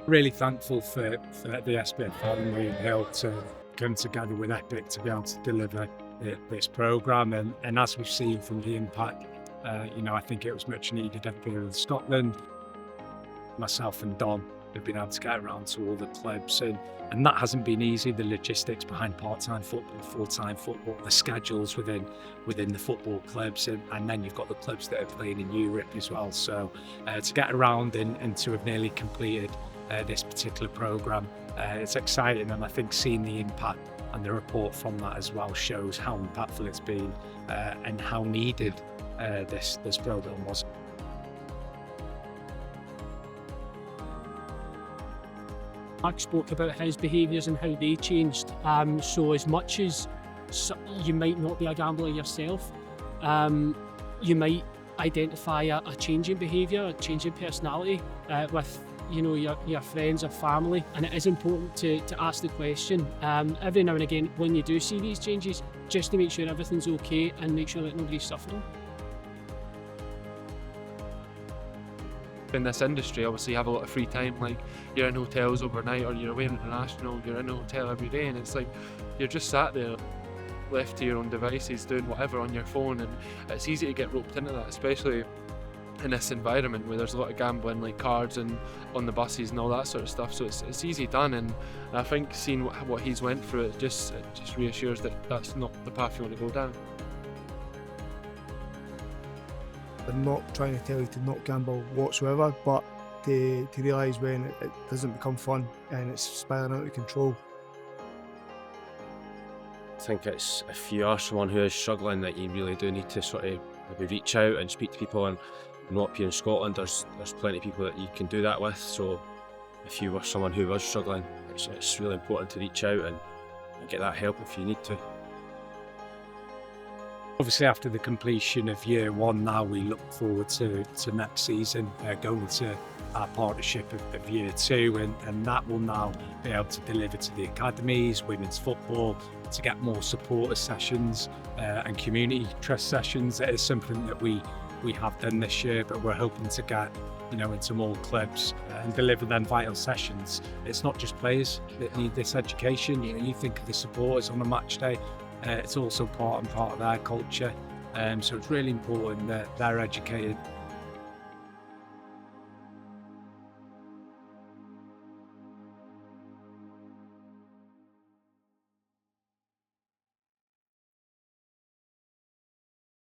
Really thankful for the SPFL and William Hill to come together with Epic to be able to deliver this programme. And as we've seen from the impact, I think it was much needed up here in Scotland. Myself and Don have been able to get around to all the clubs, and that hasn't been easy. The logistics behind part-time football, full-time football, the schedules within the football clubs, and then you've got the clubs that are playing in Europe as well. So to get around and to have nearly completed this particular programme, it's exciting, and I think seeing the impact and the report from that as well shows how impactful it's been and how needed this programme was. Mark spoke about his behaviours and how they changed. So as much as you might not be a gambler yourself, you might identify a change in behaviour, a change in personality with your friends or family, and it is important to ask the question every now and again when you do see these changes, just to make sure everything's okay and make sure that nobody's suffering. In this industry, obviously you have a lot of free time, like you're in hotels overnight or you're away international, you're in a hotel every day, and it's like you're just sat there left to your own devices doing whatever on your phone, and it's easy to get roped into that, especially in this environment where there's a lot of gambling, like cards and on the buses and all that sort of stuff. So it's easy done, and I think seeing what he's went through, it just reassures that that's not the path you want to go down. I'm not trying to tell you to not gamble whatsoever, but to realise when it doesn't become fun and it's spiraling out of control. I think it's, if you are someone who is struggling, that you really do need to sort of maybe reach out and speak to people. And not up here in Scotland, there's plenty of people that you can do that with. So if you were someone who was struggling, it's really important to reach out and get that help if you need to. Obviously, after the completion of year one, now we look forward to next season, going to our partnership of year two, and that will now be able to deliver to the academies, women's football, to get more supporter sessions and community trust sessions. It is something that we have done this year, but we're hoping to get into more clubs and deliver them vital sessions. It's not just players that need this education. You think of the supporters on a match day. It's also part of their culture, so it's really important that they're educated